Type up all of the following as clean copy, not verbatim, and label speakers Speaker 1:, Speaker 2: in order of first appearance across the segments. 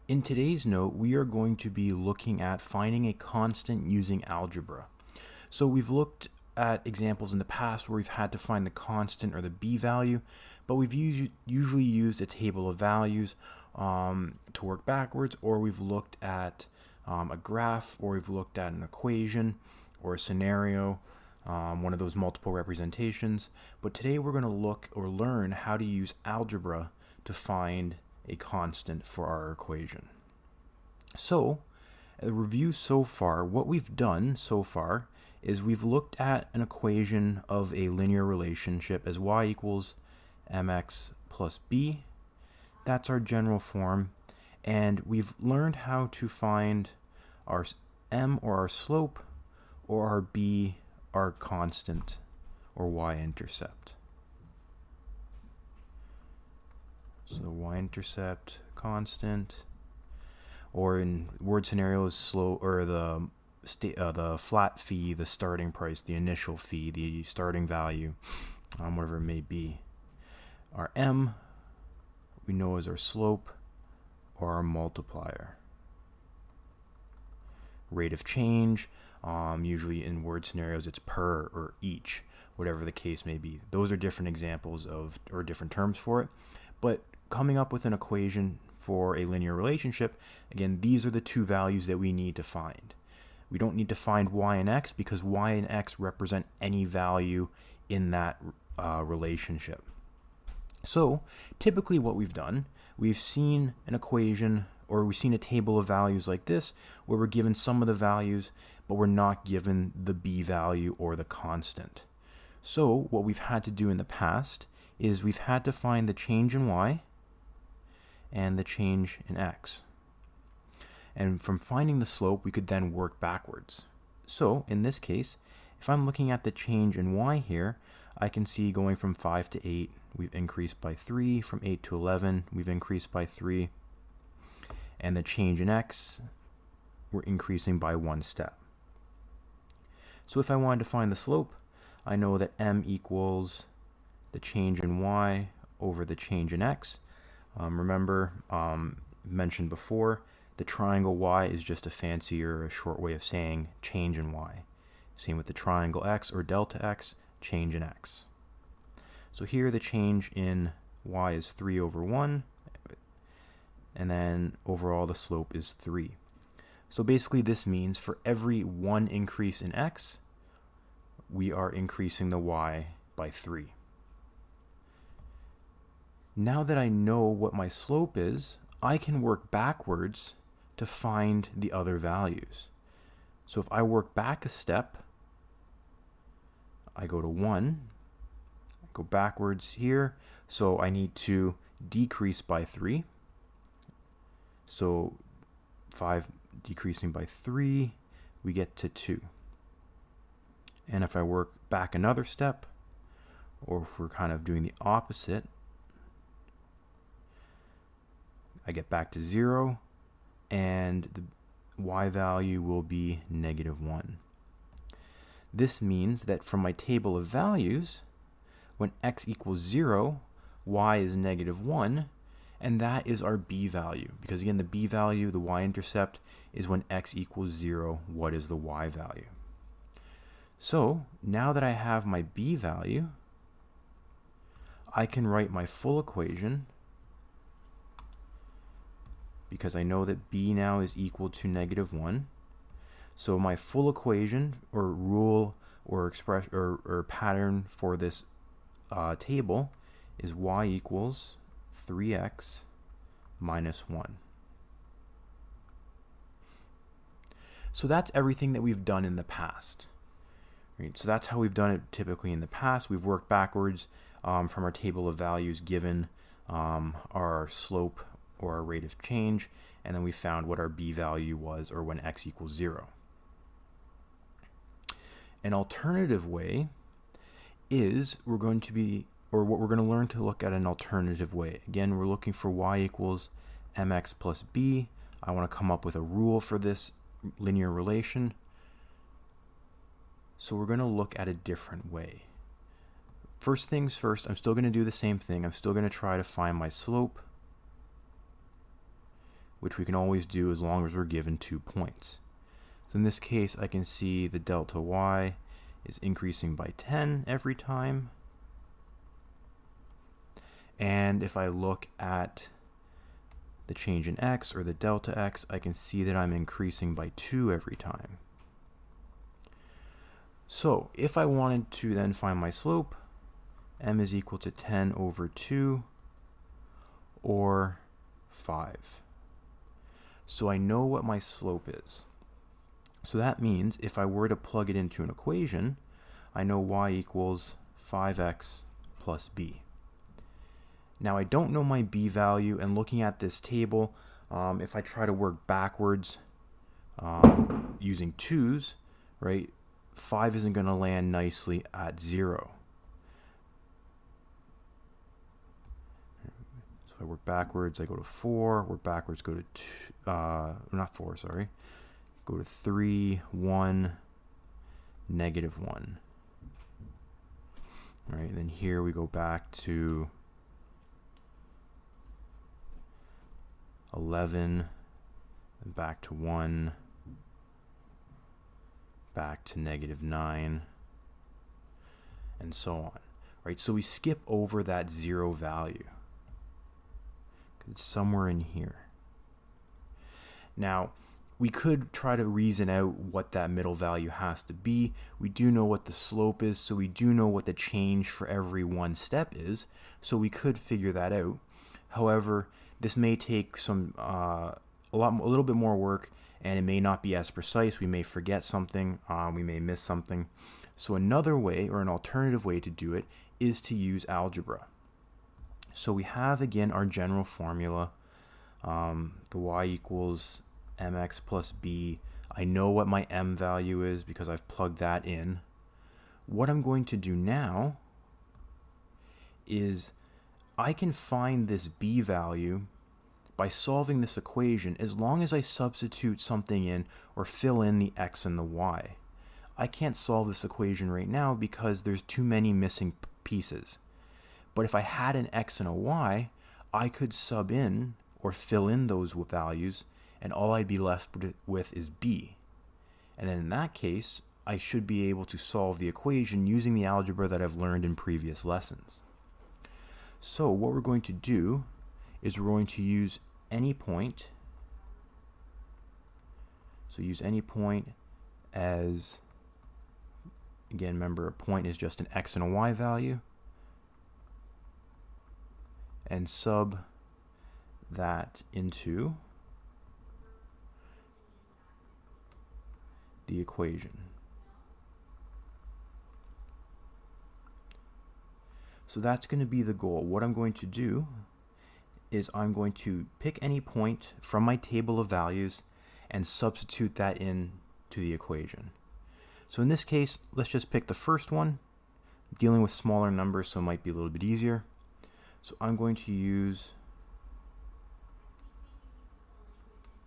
Speaker 1: In today's note, we are going to be looking at finding a constant using algebra. So we've looked at examples in the past where we've had to find the constant or the b value, but we've usually used a table of values to work backwards, or we've looked at a graph, or we've looked at an equation or a scenario, one of those multiple representations. But today we're going to look or learn how to use algebra to find a constant for our equation. So, a review so far, what we've done so far is we've looked at an equation of a linear relationship as y equals mx plus b. That's our general form, and we've learned how to find our m, or our slope, or our b, our constant or y-intercept. So the y-intercept constant, or in word scenarios, slope, or the flat fee, the starting price, the initial fee, the starting value, whatever it may be. Our m we know as our slope or our multiplier. Rate of change, usually in word scenarios it's per or each, whatever the case may be. Those are different examples of, or different terms for it. But coming up with an equation for a linear relationship, again, these are the two values that we need to find. We don't need to find y and x because y and x represent any value in that relationship. So typically what we've done, we've seen an equation, or we've seen a table of values like this where we're given some of the values but we're not given the b value or the constant. So what we've had to do in the past is we've had to find the change in y and the change in x. And from finding the slope, we could then work backwards. So in this case, if I'm looking at the change in y here, I can see going from 5 to 8, we've increased by 3. From 8 to 11, we've increased by 3. And the change in x, we're increasing by 1 step. So if I wanted to find the slope, I know that m equals the change in y over the change in x. Remember, mentioned before, the triangle y is just a fancier, a short way of saying change in y. Same with the triangle x or delta x, change in x. So here the change in y is 3 over 1, and then overall the slope is 3. So basically this means for every 1 increase in x, we are increasing the y by 3. Now that I know what my slope is, I can work backwards to find the other values. So if I work back a step, I go to 1, I go backwards here, so I need to decrease by 3. So 5 decreasing by 3, we get to 2. And if I work back another step, or if we're kind of doing the opposite, I get back to 0, and the y value will be -1. This means that from my table of values, when x equals 0, y is -1, and that is our b value. Because again, the b value, the y-intercept, is when x equals 0, what is the y value? So now that I have my b value, I can write my full equation, because I know that b now is equal to -1. So my full equation, or rule, or expression, or pattern for this table is y equals 3x minus 1. So that's everything that we've done in the past. Right? So that's how we've done it typically in the past. We've worked backwards from our table of values given our slope or our rate of change, and then we found what our b value was, or when x equals 0. An alternative way is what we're going to learn to look at an alternative way. Again, we're looking for y equals mx plus b. I want to come up with a rule for this linear relation. So we're going to look at a different way. First things first, I'm still going to do the same thing. I'm still going to try to find my slope, which we can always do as long as we're given 2 points. So in this case, I can see the delta y is increasing by 10 every time. And if I look at the change in x, or the delta x, I can see that I'm increasing by 2 every time. So if I wanted to then find my slope, m is equal to 10 over 2 or 5. So I know what my slope is. So that means if I were to plug it into an equation, I know y equals 5x plus b. Now I don't know my b value, and looking at this table, if I try to work backwards using 2's, right, 5 isn't going to land nicely at 0. So if I work backwards, I go to 4, work backwards, go to 2, not 4, sorry, go to 3, 1, negative 1. All right, then here we go back to 11, and back to 1, back to negative 9, and so on. Right, so we skip over that 0 value. It's somewhere in here. Now, we could try to reason out what that middle value has to be. We do know what the slope is, so we do know what the change for every one step is, so we could figure that out. However, this may take some a little bit more work, and it may not be as precise. We may forget something, we may miss something. So another way, or an alternative way to do it, is to use algebra. So we have, again, our general formula, the y equals mx plus b. I know what my m value is because I've plugged that in. What I'm going to do now is I can find this b value by solving this equation as long as I substitute something in or fill in the x and the y. I can't solve this equation right now because there's too many missing pieces. But if I had an x and a y, I could sub in or fill in those values, and all I'd be left with is b. And then in that case, I should be able to solve the equation using the algebra that I've learned in previous lessons. So what we're going to do is we're going to use any point. So use any point as, again, remember, a point is just an x and a y value, and sub that into the equation. So that's going to be the goal. What I'm going to do is I'm going to pick any point from my table of values and substitute that in to the equation. So in this case, let's just pick the first one. Dealing with smaller numbers, so it might be a little bit easier. So I'm going to use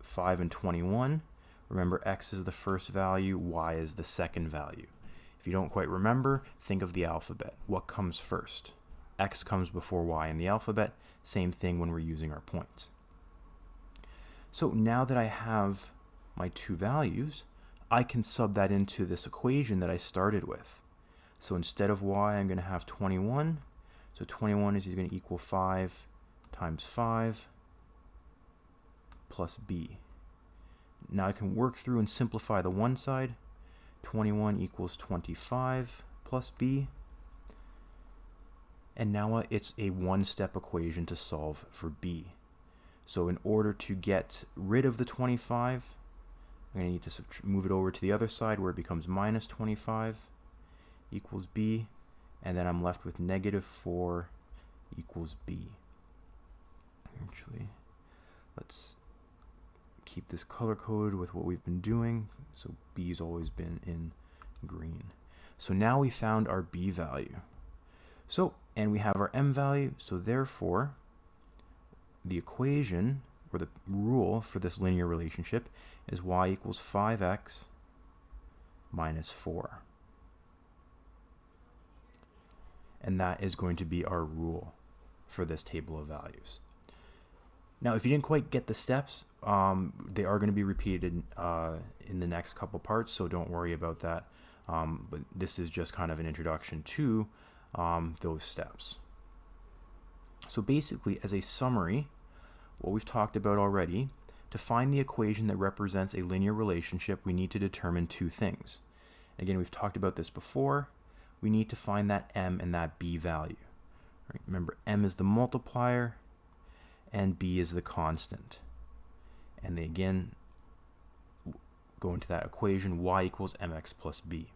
Speaker 1: 5 and 21. Remember, x is the first value, y is the second value. If you don't quite remember, think of the alphabet. What comes first? X comes before y in the alphabet. Same thing when we're using our points. So now that I have my two values, I can sub that into this equation that I started with. So instead of y, I'm going to have 21. So 21 is going to equal 5 times 5 plus b. Now I can work through and simplify the one side. 21 equals 25 plus b. And now it's a one-step equation to solve for b. So in order to get rid of the 25, I'm going to need to move it over to the other side where it becomes minus 25 equals b. And then I'm left with negative 4 equals b. Actually, let's keep this color-coded with what we've been doing. So b's always been in green. So now we found our b value. So, and we have our m value, so therefore, the equation, or the rule for this linear relationship, is y equals 5x minus 4. And that is going to be our rule for this table of values. Now, if you didn't quite get the steps, they are going to be repeated in the next couple parts, so don't worry about that. But this is just kind of an introduction to those steps. So basically, as a summary, what we've talked about already, to find the equation that represents a linear relationship, we need to determine two things. Again, we've talked about this before. We need to find that m and that b value. Right? Remember, m is the multiplier, and b is the constant. And they again go into that equation, y equals mx plus b.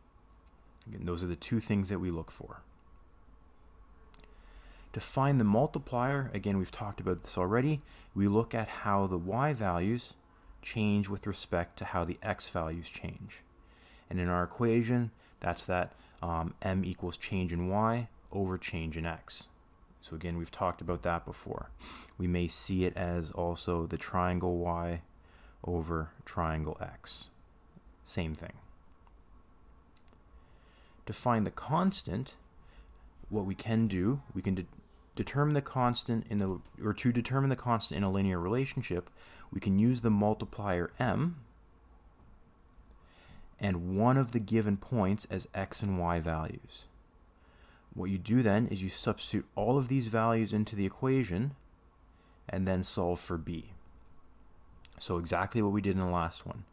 Speaker 1: Again, those are the two things that we look for. To find the multiplier, again, we've talked about this already, we look at how the y values change with respect to how the x values change. And in our equation, that's that m equals change in y over change in x. So again, we've talked about that before. We may see it as also the triangle y over triangle x. Same thing. To find the constant, what we can do, we can determine the constant to determine the constant in a linear relationship, we can use the multiplier m and one of the given points as x and y values. What you do then is you substitute all of these values into the equation and then solve for b. So exactly what we did in the last one.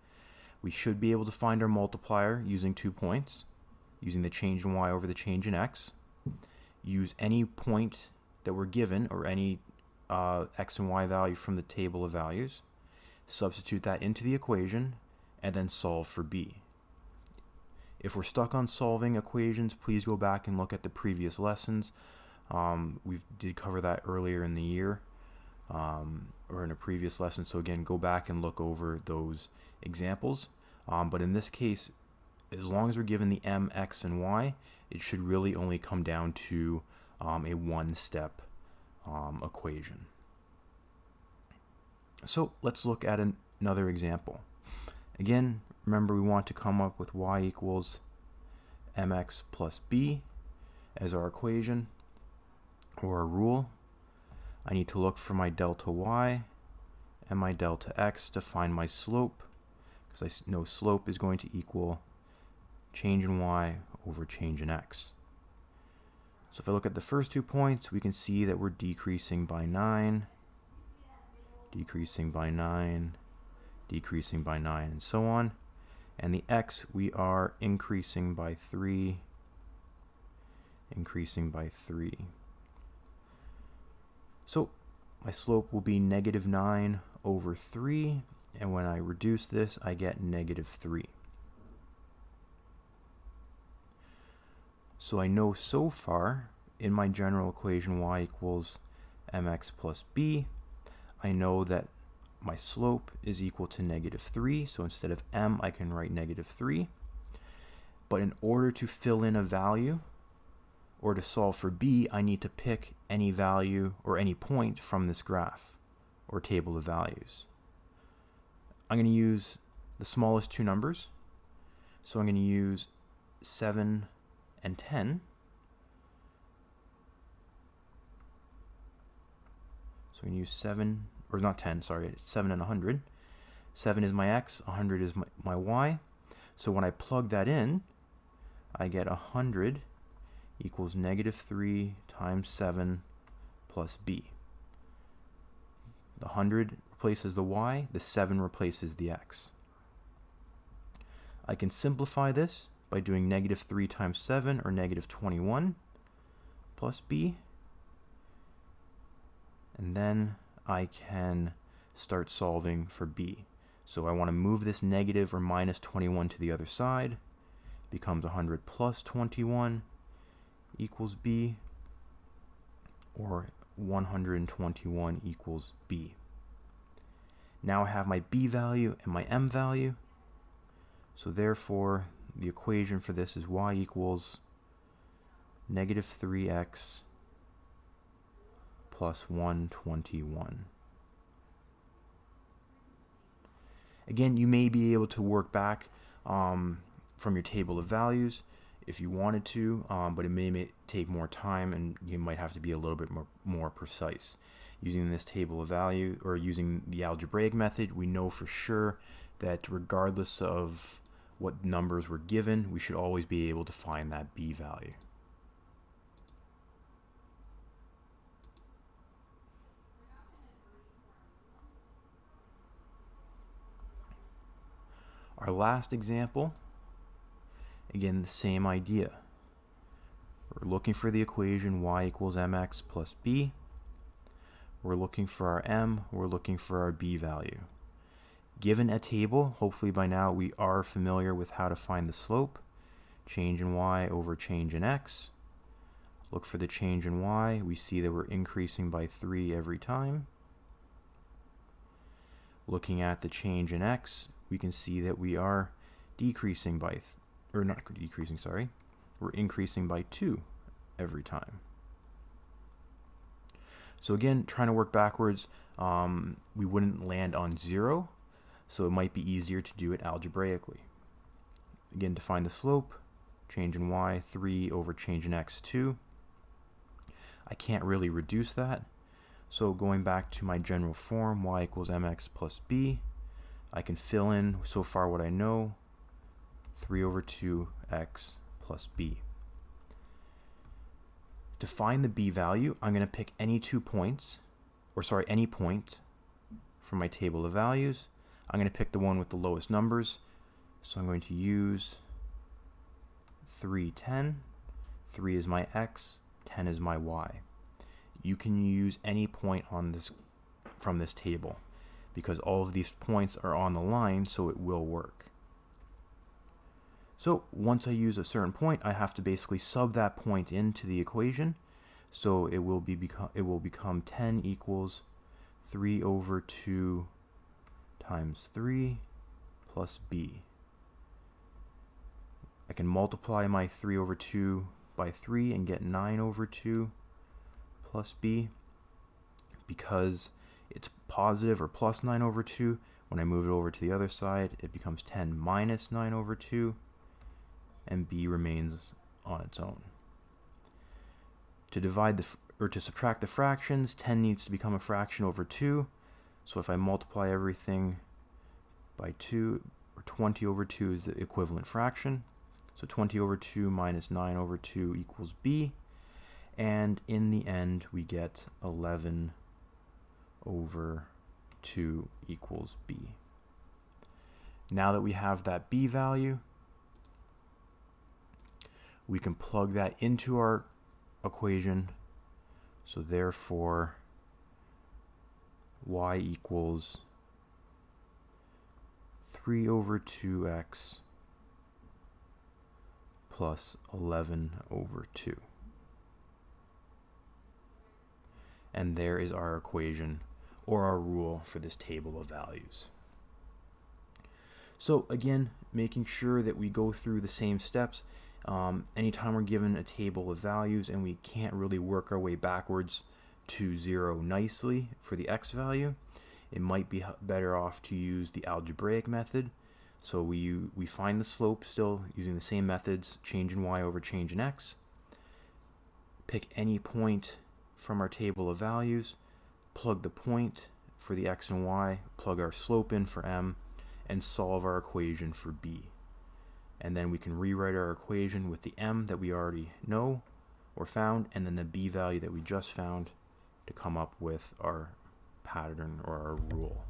Speaker 1: We should be able to find our multiplier using 2 points, using the change in y over the change in x. Use any point that we're given or any x and y value from the table of values, substitute that into the equation, and then solve for b. If we're stuck on solving equations, please go back and look at the previous lessons. We did cover that earlier in the year or in a previous lesson. So again, go back and look over those examples. But in this case, as long as we're given the m, x, and y, it should really only come down to a one-step equation. So let's look at another example. Again, remember we want to come up with y equals mx plus b as our equation or our rule. I need to look for my delta y and my delta x to find my slope, because I know slope is going to equal change in y over change in x. So if I look at the first 2 points, we can see that we're decreasing by 9, decreasing by 9, decreasing by 9, and so on. And the x, we are increasing by 3, increasing by 3. So my slope will be negative 9 over 3, and when I reduce this, I get negative 3. So I know so far in my general equation y equals mx plus b, I know that my slope is equal to negative 3. So instead of m, I can write negative 3. But in order to fill in a value or to solve for b, I need to pick any value or any point from this graph or table of values. I'm going to use the smallest 2 numbers. So I'm going to use 7 and 10. So we can use 7, or not 10, sorry, 7 and 100. 7 is my x, 100 is my y. So when I plug that in, I get 100 equals negative 3 times 7 plus b. The 100 replaces the y, the 7 replaces the x. I can simplify this by doing negative 3 times 7, or negative 21, plus b. And then I can start solving for b. So I want to move this negative or minus 21 to the other side. It becomes 100 plus 21 equals b, or 121 equals b. Now I have my b value and my m value. So therefore, the equation for this is y equals negative 3x plus 121. Again, you may be able to work back from your table of values. if you wanted to, but it may take more time and you might have to be a little bit more precise. Using this table of value, or using the algebraic method, we know for sure that regardless of what numbers were given, we should always be able to find that b value. Our last example, again, the same idea. We're looking for the equation y equals mx plus b. We're looking for our m, we're looking for our b value. Given a table, hopefully by now we are familiar with how to find the slope. Change in y over change in x. Look for the change in y, we see that we're increasing by 3 every time. Looking at the change in x, we can see that we are decreasing by, we're increasing by 2 every time. So again, trying to work backwards, we wouldn't land on 0, so it might be easier to do it algebraically. Again, to find the slope, change in y, 3 over change in x, 2. I can't really reduce that, so going back to my general form, y equals mx plus b, I can fill in so far what I know, 3 over 2x plus b. To find the b value, I'm going to pick any any point from my table of values. I'm going to pick the one with the lowest numbers, so I'm going to use 3, 10. 3 is my x, 10 is my y. You can use any point on this from this table, because all of these points are on the line, so it will work. So once I use a certain point, I have to basically sub that point into the equation. So it will become 10 equals 3 over 2 times 3 plus b. I can multiply my 3 over 2 by 3 and get 9 over 2 plus b. Because it's positive or plus 9 over 2, when I move it over to the other side, it becomes 10 minus 9 over 2, and b remains on its own. To divide to subtract the fractions, 10 needs to become a fraction over 2. So if I multiply everything by 2, or 20 over 2 is the equivalent fraction. So 20 over 2 minus 9 over 2 equals b. And in the end, we get 11 over 2 equals b. Now that we have that b value, we can plug that into our equation. So therefore, y equals 3 over 2x plus 11 over 2. And there is our equation, or our rule for this table of values. So again, making sure that we go through the same steps. Anytime we're given a table of values and we can't really work our way backwards to 0 nicely for the x value, it might be better off to use the algebraic method. So we find the slope still using the same methods, change in y over change in x. Pick any point from our table of values, plug the point for the x and y, plug our slope in for m, and solve our equation for b. And then we can rewrite our equation with the m that we already know or found, and then the b value that we just found to come up with our pattern or our rule.